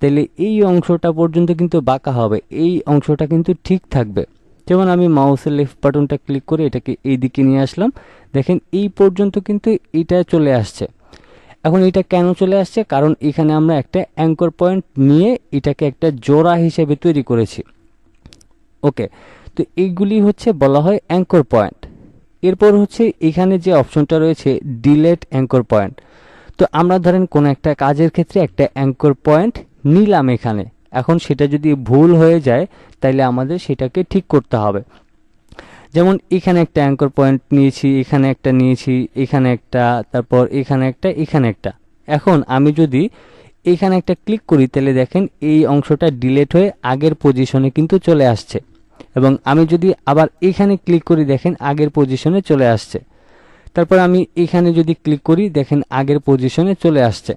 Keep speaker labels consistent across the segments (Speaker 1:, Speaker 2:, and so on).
Speaker 1: তাহলে এই অংশটা পর্যন্ত কিন্তু বাঁকা হবে, এই অংশটা কিন্তু ঠিক থাকবে। যেমন আমি মাউসের লেফট বাটনটা ক্লিক করে এটাকে এই দিকে নিয়ে আসলাম, দেখেন এই পর্যন্ত কিন্তু এটা চলে আসছে। এখন এটা কেন চলে আসছে? কারণ এখানে আমরা একটা অ্যাঙ্কর পয়েন্ট নিয়ে এটাকে একটা জোড়া হিসেবে তৈরি করেছি। ওকে, তো এইগুলি হচ্ছে বলা হয় অ্যাঙ্কর পয়েন্ট। এরপর হচ্ছে এখানে যে অপশনটা রয়েছে ডিলেট অ্যাঙ্কর পয়েন্ট। তো আমরা ধরেন কোনো একটা কাজের ক্ষেত্রে একটা অ্যাঙ্কর পয়েন্ট নিলাম এখানে, এখন সেটা যদি ভুল হয়ে যায় তাহলে আমাদের সেটাকে ঠিক করতে হবে। যেমন এখানে একটা অ্যাঙ্কর পয়েন্ট নিয়েছি, এখানে একটা নিয়েছি, এখানে একটা, তারপর এখানে একটা, এখানে একটা। এখন আমি যদি এখানে একটা ক্লিক করি তাহলে দেখেন এই অংশটা ডিলেট হয়ে আগের পজিশনে কিন্তু চলে আসছে, এবং আমি যদি আবার এখানে ক্লিক করি দেখেন আগের পজিশনে চলে আসছে। তারপর আমি এখানে যদি ক্লিক করি দেখেন আগের পজিশনে চলে আসছে।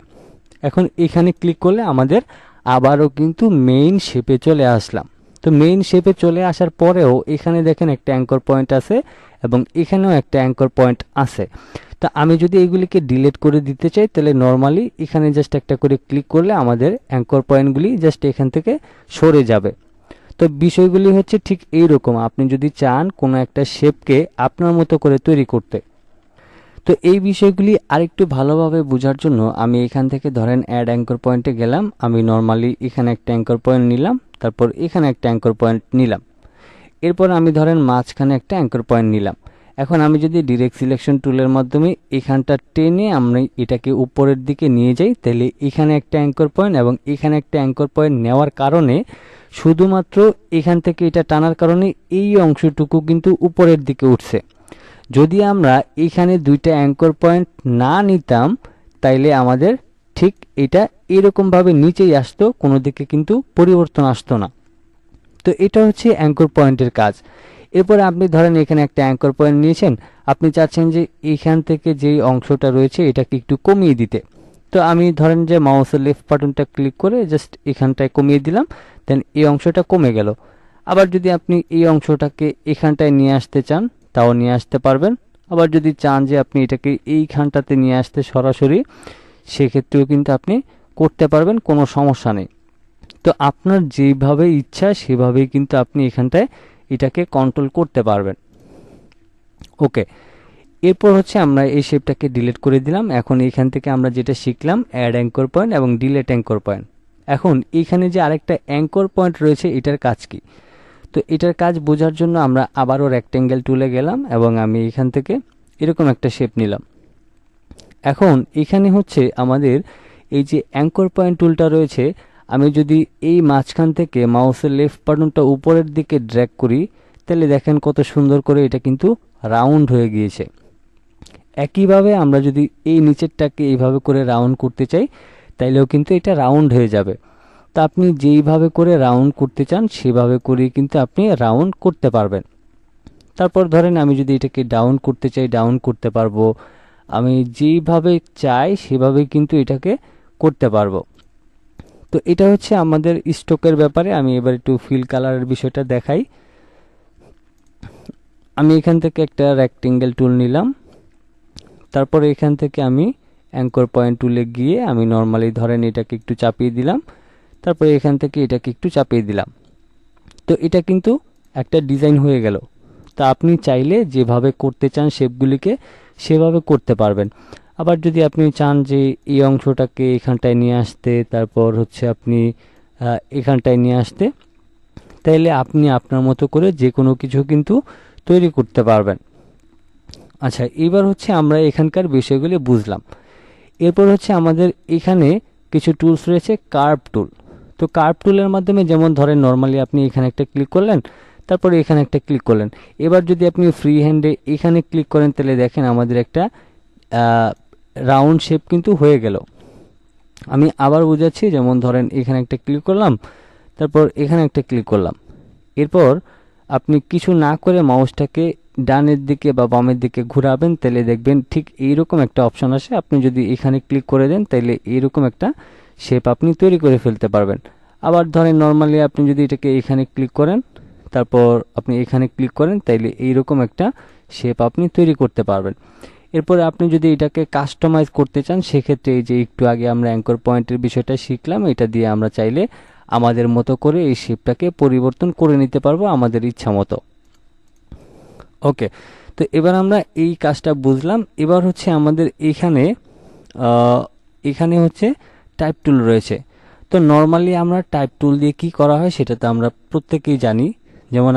Speaker 1: এখন এখানে ক্লিক করলে আমাদের আবারও কিন্তু মেইন শেপে চলে আসলাম। তো মেইন শেপে চলে আসার পরেও এখানে দেখেন একটা অ্যাঙ্কর পয়েন্ট আছে এবং এখানেও একটা অ্যাঙ্কর পয়েন্ট আছে। তো আমি যদি এইগুলিকে ডিলিট করে দিতে চাই তাহলে নর্মালি এখানে জাস্ট একটা করে ক্লিক করলে আমাদের অ্যাঙ্কর পয়েন্টগুলি জাস্ট এখান থেকে সরে যাবে। তো বিষয়গুলি হচ্ছে ঠিক এইরকম, আপনি যদি চান কোনো একটা শেপকে আপনার মতো করে তৈরি করতে। তো এই বিষয়গুলি আরেকটু ভালোভাবে বোঝার জন্য আমি এখান থেকে ধরেন অ্যাড অ্যাঙ্কর পয়েন্টে গেলাম, আমি নর্মালি এখানে একটা অ্যাঙ্কর পয়েন্ট নিলাম, তারপর এখানে একটা অ্যাঙ্কর পয়েন্ট নিলাম, এরপর আমি ধরেন মাঝখানে একটা অ্যাঙ্কর পয়েন্ট নিলাম। এখন আমি যদি ডিরেক্ট সিলেকশন টুলের মাধ্যমে এখানটা টেনে আমরা এটাকে উপরের দিকে নিয়ে যাই তাহলে এখানে একটা অ্যাঙ্কর পয়েন্ট এবং এখানে একটা অ্যাঙ্কর পয়েন্ট নেওয়ার কারণে শুধুমাত্র এখান থেকে এটা টানার কারণে এই অংশটুকু কিন্তু উপরের দিকে উঠছে। যদি আমরা এখানে দুইটা অ্যাঙ্কর পয়েন্ট না নিতাম তাইলে আমাদের ঠিক এটা এরকমভাবে নিচেই আসতো, কোনো দিকে কিন্তু পরিবর্তন আসতো না। তো এটা হচ্ছে অ্যাঙ্কর পয়েন্টের কাজ। এরপরে আপনি ধরেন এখানে একটা অ্যাঙ্কর পয়েন্ট নিয়েছেন, আপনি চাচ্ছেন যে এইখান থেকে যেই অংশটা রয়েছে এটাকে একটু কমিয়ে দিতে। তো আমি ধরেন যে মাউসের লেফট বাটনটা ক্লিক করে জাস্ট এখানটায় কমিয়ে দিলাম, দেন এই অংশটা কমে গেল। আবার যদি আপনি এই অংশটাকে এখানটায় নিয়ে আসতে চান তাও নিয়ে আসতে পারবেন। আবার যদি চান যে আপনি এটাকে এইখানটাতে নিয়ে আসতে সরাসরি, সেক্ষেত্রেও কিন্তু আপনি করতে পারবেন, কোনো সমস্যা নেই। তো আপনার যেভাবে ইচ্ছা সেভাবেই কিন্তু আপনি এখানটায় এটাকে কন্ট্রোল করতে পারবেন। ওকে, এরপর হচ্ছে আমরা এই শেপটাকে ডিলিট করে দিলাম। এখন এখান থেকে আমরা যেটা শিখলাম অ্যাড অ্যাঙ্কর পয়েন্ট এবং ডিলিট অ্যাঙ্কর পয়েন্ট। এখন এইখানে যে আরেকটা অ্যাঙ্কর পয়েন্ট রয়েছে এটার কাজ কি? তো এটার কাজ বোঝার জন্য আমরা আবারও রেক্টেঙ্গেল টুলে গেলাম এবং আমি এখান থেকে এরকম একটা শেপ নিলাম। এখন এখানে হচ্ছে আমাদের এই যে অ্যাঙ্কর পয়েন্ট টুলটা রয়েছে, আমি যদি এই মাঝখান থেকে মাউসের লেফট বাটনটা উপরের দিকে ড্র্যাগ করি তাহলে দেখেন কত সুন্দর করে এটা কিন্তু রাউন্ড হয়ে গিয়েছে। একইভাবে আমরা যদি এই নিচেরটাকে এইভাবে করে রাউন্ড করতে চাই তাইলেও কিন্তু এটা রাউন্ড হয়ে যাবে। তা আপনি যেইভাবে করে রাউন্ড করতে চান সেভাবে করে কিন্তু আপনি রাউন্ড করতে পারবেন। তারপর ধরেন আমি যদি এটাকে ডাউন করতে চাই ডাউন করতে পারবো, আমি যেইভাবে চাই সেভাবে কিন্তু এটাকে করতে পারবো। তো এটা হচ্ছে আমাদের স্ট্রোকের ব্যাপারে। আমি এবার একটু ফিল কালারের বিষয়টা দেখাই। আমি এখান থেকে একটা রেক্টেঙ্গেল টুল নিলাম, তারপর এখান থেকে আমি অ্যাঙ্কর পয়েন্ট টুলে গিয়ে আমি নর্মালি ধরেন এটাকে একটু চাপিয়ে দিলাম, তারপরে এখান থেকে এটাকে একটু চাপিয়ে দিলাম। তো এটা কিন্তু একটা ডিজাইন হয়ে গেল। তা আপনি চাইলে যেভাবে করতে চান শেপগুলিকে সেভাবে করতে পারবেন। আবার যদি আপনি চান যে এই অংশটাকে এখানটায় নিয়ে আসতে, তারপর হচ্ছে আপনি এখানটায় নিয়ে আসতে, তাইলে আপনি আপনার মতো করে যে কোনো কিছু কিন্তু তৈরি করতে পারবেন। আচ্ছা, এবার হচ্ছে আমরা এখানকার বিষয়গুলি বুঝলাম। এরপর হচ্ছে আমাদের এখানে কিছু টুলস রয়েছে, কার্ভ টুল। তো কার্ভ টুলের মাধ্যমে যেমন ধরেন নর্মালি আপনি এখানে একটা ক্লিক করলেন, তারপরে এখানে একটা ক্লিক করলেন। এবার যদি আপনি ফ্রি হ্যান্ডে এখানে ক্লিক করেন তাহলে দেখেন আমাদের একটা রাউন্ড শেপ কিন্তু হয়ে গেল। আমি আবার বোঝাচ্ছি, যেমন ধরেন এখানে একটা ক্লিক করলাম, তারপর এখানে একটা ক্লিক করলাম। এরপর আপনি কিছু না করে মাউসটাকে ডানের দিকে বা বামের দিকে ঘোরাবেন তাহলে দেখবেন ঠিক এইরকম একটা অপশন আসে। আপনি যদি এখানে ক্লিক করে দেন তাহলে এইরকম একটা শেপ আপনি তৈরি করে ফেলতে পারবেন। আবার ধরেন নর্মালি আপনি যদি এটাকে এখানে ক্লিক করেন, তারপর আপনি এখানে ক্লিক করেন তাইলে এইরকম একটা শেপ আপনি তৈরি করতে পারবেন। এরপরে আপনি যদি এটাকে কাস্টমাইজ করতে চান সেক্ষেত্রে এই যে একটু আগে আমরা অ্যাঙ্কর পয়েন্টের বিষয়টা শিখলাম, এটা দিয়ে আমরা চাইলে আমাদের মতো করে এই শেপটাকে পরিবর্তন করে নিতে পারবো আমাদের ইচ্ছা মতো। ওকে, তো এবার আমরা এই কাজটা বুঝলাম। এবার হচ্ছে আমাদের এখানে হচ্ছে টাইপ টুল রয়েছে। তো নর্মালি আমরা টাইপ টুল দিয়ে কি করা হয় সেটা তো আমরা প্রত্যেকেই জানি। যেমন